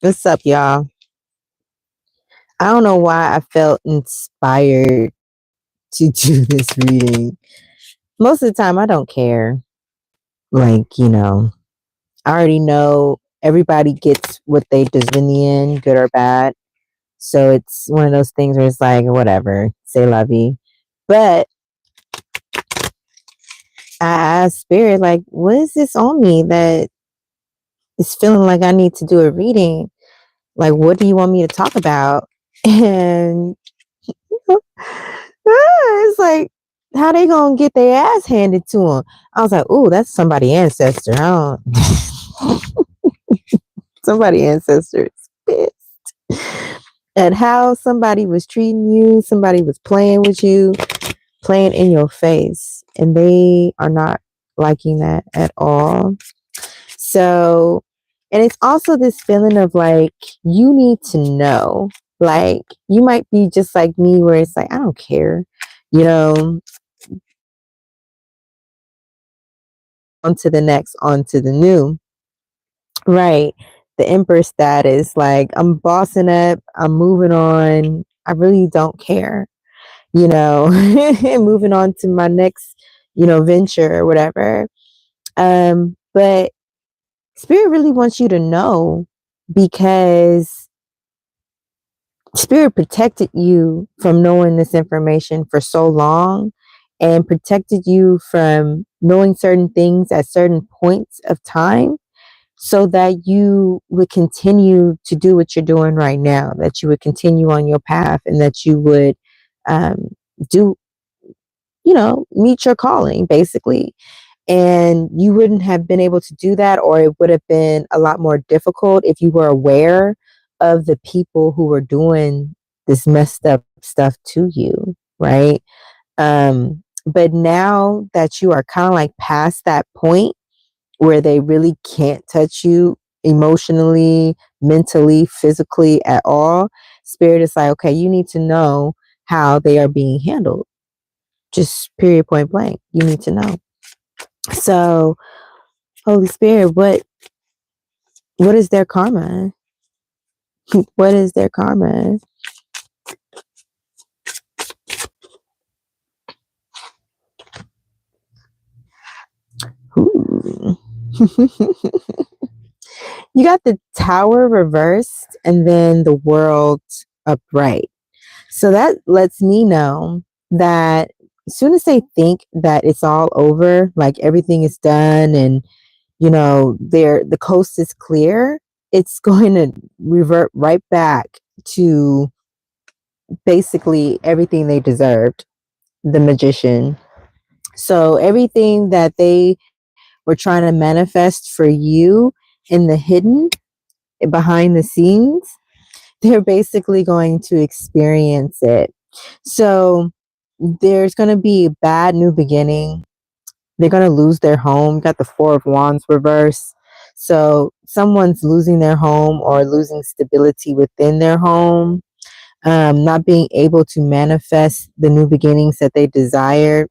What's up, y'all? I don't know why I felt inspired to do this reading. Most of the time, I don't care. Like, I already know everybody gets what they deserve in the end, good or bad. So it's one of those things where it's like, whatever, say la vie. But I asked Spirit, like, what is this on me that is feeling like I need to do a reading? Like, what do you want me to talk about? And it's like, how they gonna get their ass handed to them? I was like, "Ooh, that's somebody ancestor." I don't. Somebody ancestor is pissed at how somebody was treating you. Somebody was playing with you, playing in your face, and they are not liking that at all. So, and it's also this feeling of like you need to know. Like you might be just like me, where it's like I don't care, you know on to the next, on to the new. Right. The emperor status, like I'm bossing up, I'm moving on. I really don't care, moving on to my next, venture or whatever. But spirit really wants you to know because spirit protected you from knowing this information for so long and protected you from knowing certain things at certain points of time so that you would continue to do what you're doing right now, that you would continue on your path and that you would um, do, meet your calling basically. And you wouldn't have been able to do that, or it would have been a lot more difficult if you were aware of the people who were doing this messed up stuff to you, right? But now that you are kind of like past that point, where they really can't touch you emotionally, mentally, physically at all, spirit is like, okay, you need to know how they are being handled. Just period, point blank. You need to know. So, Holy Spirit, what is their karma? What is their karma? Ooh. You got the tower reversed and then the world upright. So that lets me know that as soon as they think that it's all over, like everything is done and the coast is clear, it's going to revert right back to basically everything they deserved, the magician. So everything that they were trying to manifest for you in the hidden, behind the scenes, they're basically going to experience it. So there's going to be a bad new beginning. They're going to lose their home. Got the Four of Wands reverse. So someone's losing their home or losing stability within their home, not being able to manifest the new beginnings that they desire,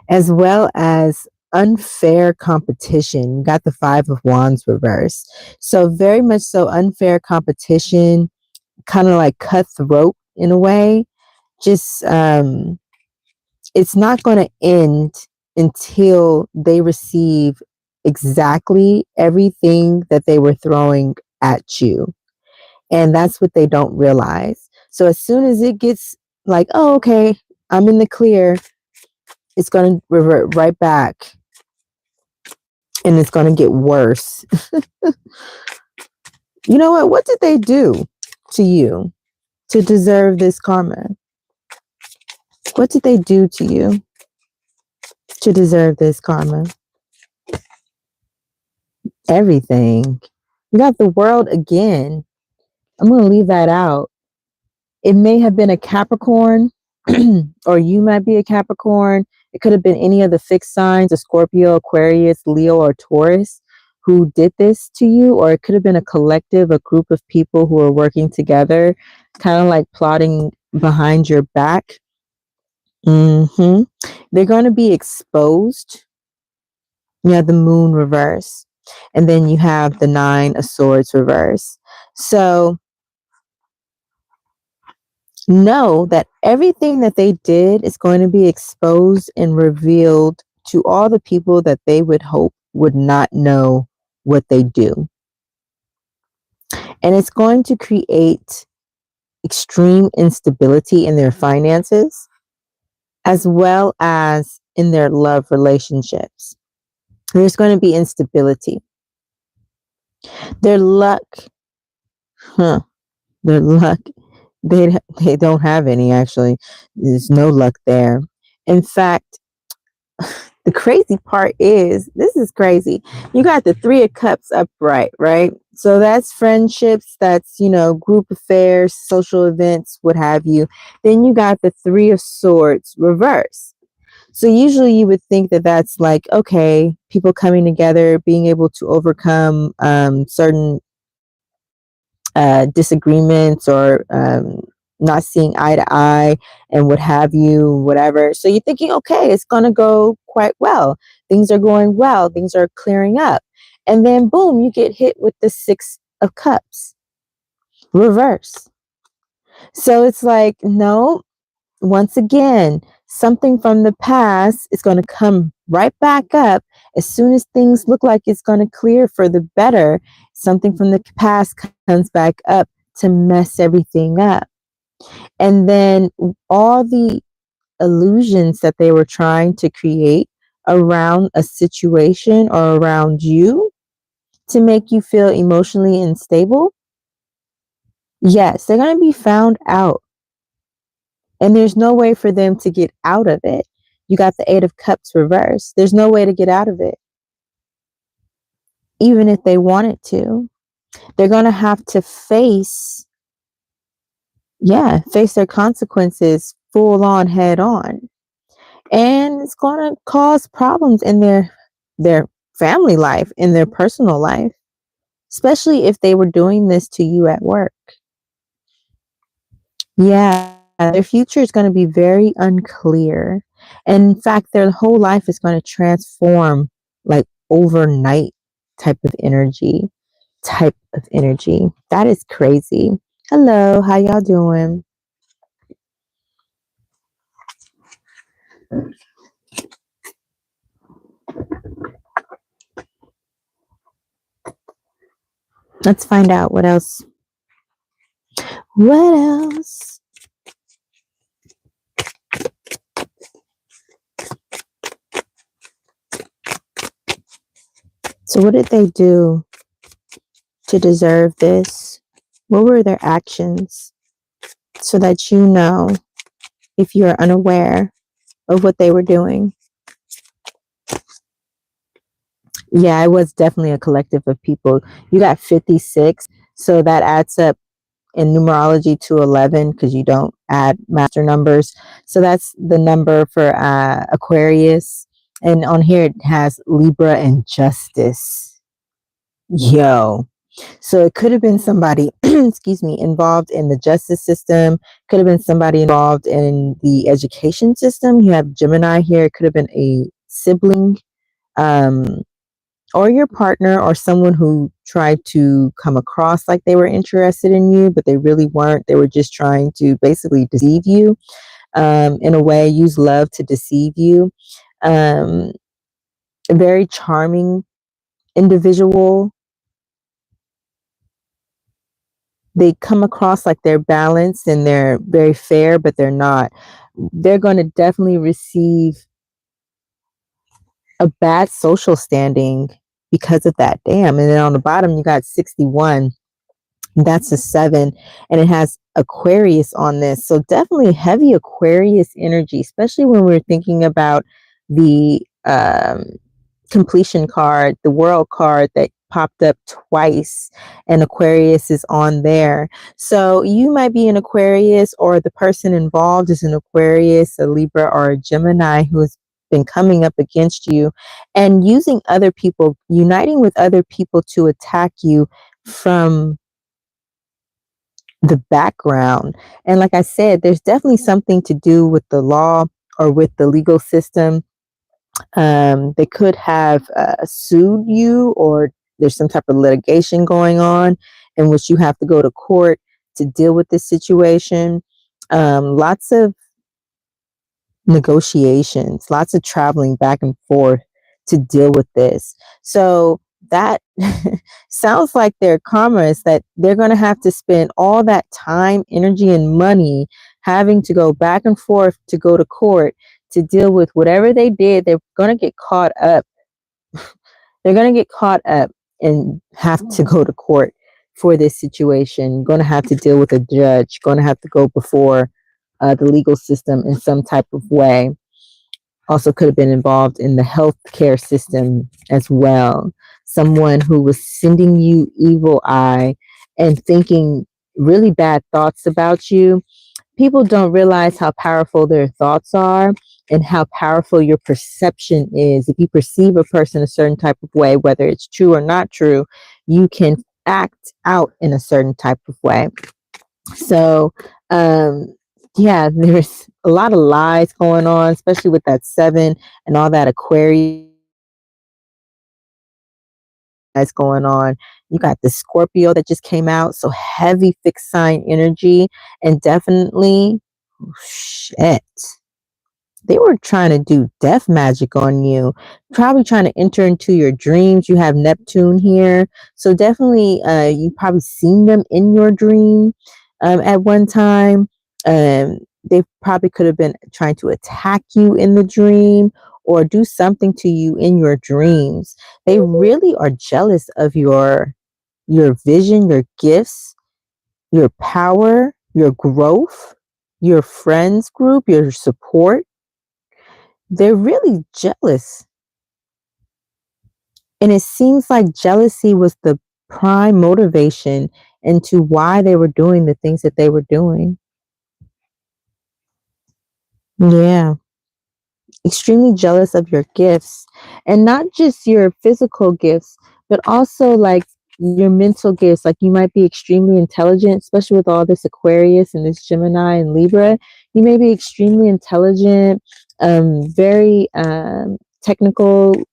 as well as unfair competition. You got the Five of Wands reverse. So very much so unfair competition, kind of like cutthroat in a way. Just it's not going to end until they receive exactly everything that they were throwing at you. And that's what they don't realize. So as soon as it gets like, oh, okay, I'm in the clear, it's going to revert right back and it's going to get worse. You know what? What did they do to you to deserve this karma? What did they do to you to deserve this karma? Everything. You got the world again. I'm going to leave that out. It may have been a Capricorn, or you might be a Capricorn. It could have been any of the fixed signs, a Scorpio, Aquarius, Leo, or Taurus who did this to you, or it could have been a collective, a group of people who are working together, kind of like plotting behind your back. They're going to be exposed. You have the moon reverse. And then you have the Nine of Swords reverse. So know that everything that they did is going to be exposed and revealed to all the people that they would hope would not know what they do. And it's going to create extreme instability in their finances as well as in their love relationships. There's going to be instability. Their luck, huh? Their luck, they don't have any actually. There's no luck there. In fact, the crazy part is, this is crazy. You got the Three of Cups upright, right? So that's friendships, that's, group affairs, social events, what have you. Then you got the Three of Swords reverse. So usually you would think that that's like, okay, people coming together, being able to overcome certain disagreements or not seeing eye to eye and what have you, whatever. So you're thinking, okay, it's going to go quite well. Things are going well. Things are clearing up. And then boom, you get hit with the Six of Cups reverse. So it's like, no, once again, something from the past is going to come right back up as soon as things look like it's going to clear for the better. Something from the past comes back up to mess everything up. And then all the illusions that they were trying to create around a situation or around you to make you feel emotionally unstable, yes, they're going to be found out. And there's no way for them to get out of it. You got the Eight of Cups reversed. There's no way to get out of it. Even if they wanted to, they're going to have to face their consequences full on, head on. And it's going to cause problems in their family life, in their personal life, especially if they were doing this to you at work. Yeah, their future is going to be very unclear. And in fact, their whole life is going to transform like overnight type of energy. That is crazy. Hello, how y'all doing? Let's find out what else. What else? So what did they do to deserve this? What were their actions? So that you know if you're unaware of what they were doing. Yeah, it was definitely a collective of people. You got 56, so that adds up in numerology to 11 because you don't add master numbers. So that's the number for Aquarius. And on here it has Libra and Justice. Yo. So it could have been somebody, excuse me, involved in the justice system, could have been somebody involved in the education system. You have Gemini here. It could have been a sibling, or your partner, or someone who tried to come across like they were interested in you, but they really weren't. They were just trying to basically deceive you, in a way, use love to deceive you. A very charming individual. They come across like they're balanced and they're very fair, but they're not. They're going to definitely receive a bad social standing because of that. Damn. And then on the bottom, you got 61. That's a 7. And it has Aquarius on this. So definitely heavy Aquarius energy, especially when we're thinking about the completion card, the world card that popped up twice, and Aquarius is on there. So you might be an Aquarius, or the person involved is an Aquarius, a Libra, or a Gemini who has been coming up against you and using other people, uniting with other people to attack you from the background. And like I said, there's definitely something to do with the law or with the legal system They could have sued you, or there's some type of litigation going on in which you have to go to court to deal with this situation. Lots of negotiations, lots of traveling back and forth to deal with this. So that sounds like their karma is that they're going to have to spend all that time, energy, and money having to go back and forth to go to court to deal with whatever they did. They're going to get caught up. They're going to get caught up and have to go to court for this situation. Going to have to deal with a judge. Going to have to go before the legal system in some type of way. Also could have been involved in the healthcare system as well. Someone who was sending you evil eye and thinking really bad thoughts about you. People don't realize how powerful their thoughts are and how powerful your perception is. If you perceive a person a certain type of way, whether it's true or not true, you can act out in a certain type of way. So, yeah, there's a lot of lies going on, especially with that seven and all that Aquarius that's going on. You got the Scorpio that just came out, so heavy fixed sign energy, and definitely, oh, shit, they were trying to do death magic on you, probably trying to enter into your dreams. You have Neptune here, so definitely you probably seen them in your dream at one time. They probably could have been trying to attack you in the dream or do something to you in your dreams. They really are jealous of your vision, your gifts, your power, your growth, your friends group, your support. They're really jealous. And it seems like jealousy was the prime motivation into why they were doing the things that they were doing. Yeah. Extremely jealous of your gifts, and not just your physical gifts, but also like your mental gifts. Like you might be extremely intelligent, especially with all this Aquarius and this Gemini and Libra. You may be extremely intelligent, very technically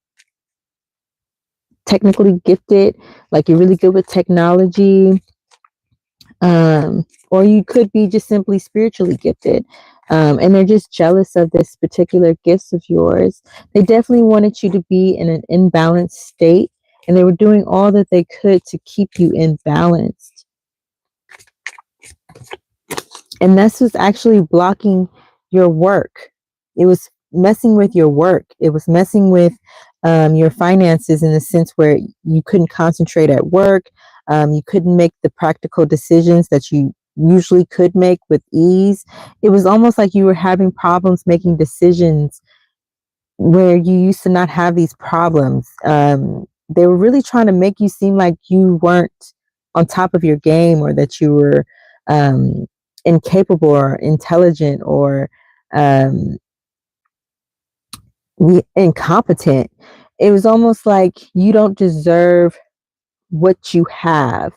gifted, like you're really good with technology, or you could be just simply spiritually gifted. And they're just jealous of this particular gifts of yours. They definitely wanted you to be in an imbalanced state, and they were doing all that they could to keep you imbalanced. And this was actually blocking your work. It was messing with your work. It was messing with your finances in the sense where you couldn't concentrate at work. You couldn't make the practical decisions that you usually could make with ease. It was almost like you were having problems making decisions where you used to not have these problems. They were really trying to make you seem like you weren't on top of your game, or that you were um, incapable or intelligent or um, incompetent. It was almost like you don't deserve what you have,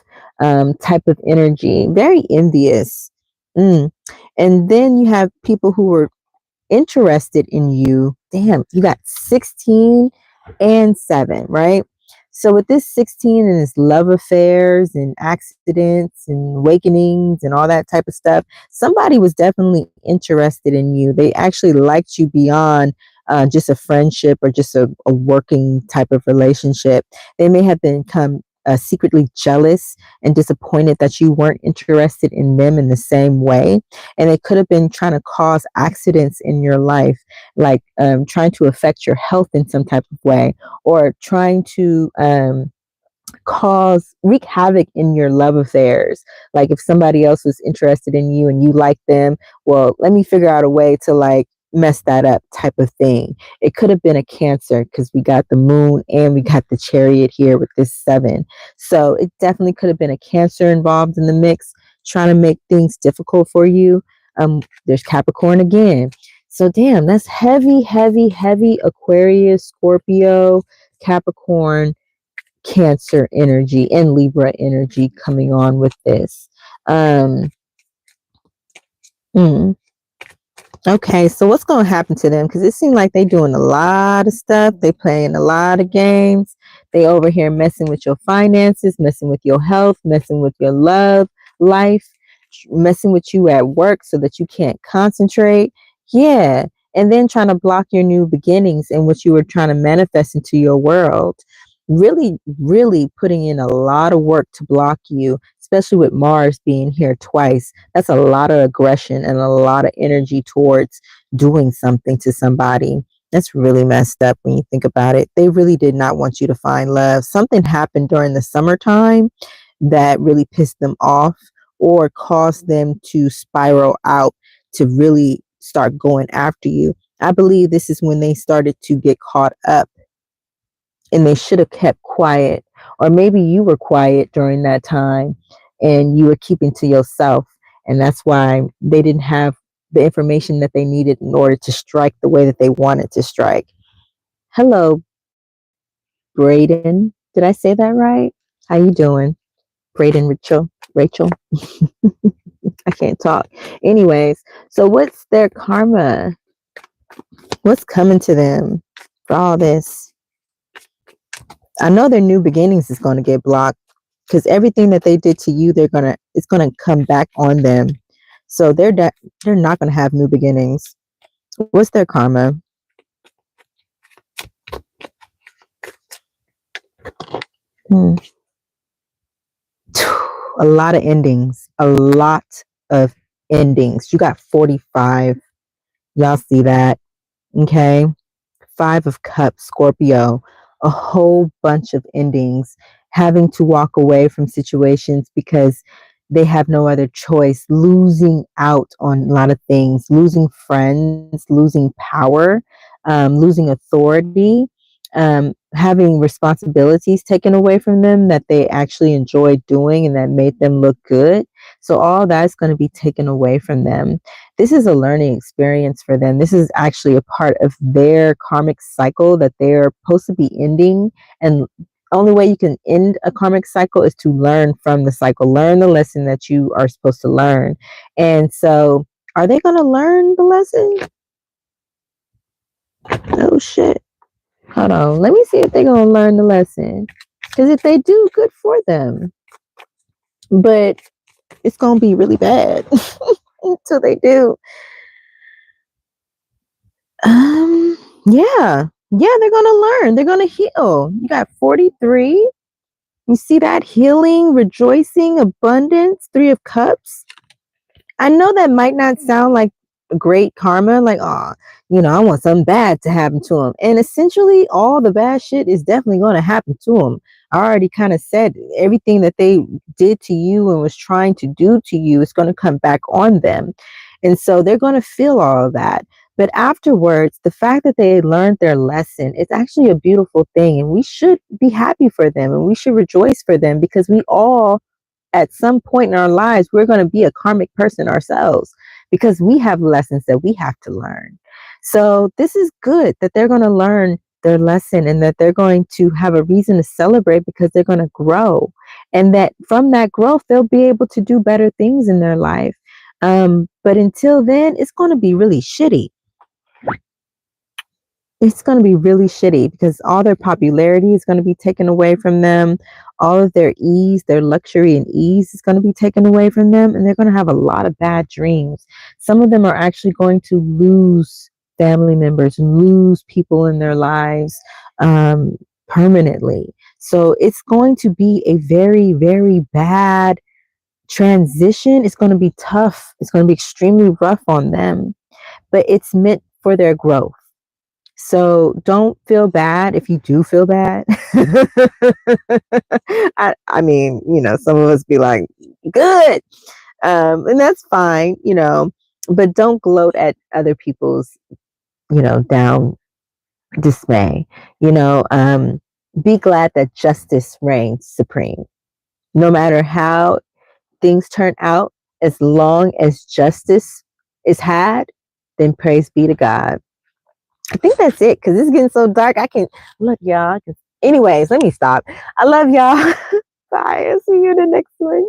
type of energy. Very envious. Mm. And then you have people who were interested in you. Damn, you got 16 and 7, right? So with this 16 and his love affairs and accidents and awakenings and all that type of stuff, somebody was definitely interested in you. They actually liked you beyond just a friendship or just a working type of relationship. They may have become secretly jealous and disappointed that you weren't interested in them in the same way. And it could have been trying to cause accidents in your life, like trying to affect your health in some type of way, or trying to wreak havoc in your love affairs. Like if somebody else was interested in you and you like them, well, let me figure out a way to like mess that up type of thing. It could have been a Cancer because we got the moon and we got the Chariot here with this 7. So it definitely could have been a Cancer involved in the mix, trying to make things difficult for you. There's Capricorn again. So damn, that's heavy, heavy, heavy Aquarius, Scorpio, Capricorn, Cancer energy, and Libra energy coming on with this. Um, mm. Okay, so what's going to happen to them? Because it seems like they doing a lot of stuff. They playing a lot of games. They over here messing with your finances, messing with your health, messing with your love life, messing with you at work so that you can't concentrate. Yeah, and then trying to block your new beginnings and what you were trying to manifest into your world. Really, really putting in a lot of work to block you, especially with Mars being here twice. That's a lot of aggression and a lot of energy towards doing something to somebody. That's really messed up when you think about it. They really did not want you to find love. Something happened during the summertime that really pissed them off or caused them to spiral out to really start going after you. I believe this is when they started to get caught up and they should have kept quiet. Or maybe you were quiet during that time and you were keeping to yourself. And that's why they didn't have the information that they needed in order to strike the way that they wanted to strike. Hello, Braden. Did I say that right? How you doing? Braden Rachel. Rachel. I can't talk. Anyways, so what's their karma? What's coming to them for all this? I know their new beginnings is going to get blocked because everything that they did to you, it's gonna come back on them. So they're not gonna have new beginnings. What's their karma? Hmm. A lot of endings. A lot of endings. You got 45. Y'all see that? Okay. 5 of Cups, Scorpio, a whole bunch of endings, having to walk away from situations because they have no other choice, losing out on a lot of things, losing friends, losing power, losing authority, having responsibilities taken away from them that they actually enjoyed doing and that made them look good. So all that's going to be taken away from them. This is a learning experience for them. This is actually a part of their karmic cycle that they're supposed to be ending. And only way you can end a karmic cycle is to learn from the cycle, learn the lesson that you are supposed to learn. And so, are they going to learn the lesson? Oh, shit. Hold on. Let me see if they're going to learn the lesson. Because if they do, good for them. But it's going to be really bad until they do. Yeah. Yeah, they're going to learn. They're going to heal. You got 43. You see that? Healing, rejoicing, abundance, 3 of Cups. I know that might not sound like great karma, like, oh, I want something bad to happen to them. And essentially, all the bad shit is definitely going to happen to them. I already kind of said everything that they did to you and was trying to do to you is going to come back on them. And so they're going to feel all of that. But afterwards, the fact that they learned their lesson, it's actually a beautiful thing. And we should be happy for them and we should rejoice for them because we all at some point in our lives, we're going to be a karmic person ourselves because we have lessons that we have to learn. So this is good that they're going to learn their lesson and that they're going to have a reason to celebrate because they're going to grow. And that from that growth, they'll be able to do better things in their life. But until then, it's going to be really shitty. It's going to be really shitty because all their popularity is going to be taken away from them. All of their ease, their luxury and ease is going to be taken away from them. And they're going to have a lot of bad dreams. Some of them are actually going to lose family members, lose people in their lives permanently. So it's going to be a very, very bad transition. It's going to be tough. It's going to be extremely rough on them, but it's meant for their growth. So don't feel bad if you do feel bad. I mean, some of us be like, good. And that's fine, but don't gloat at other people's, down dismay. Be glad that justice reigns supreme. No matter how things turn out, as long as justice is had, then praise be to God. I think that's it because it's getting so dark. I can look, y'all. Anyways, let me stop. I love y'all. Bye. I'll see you in the next one.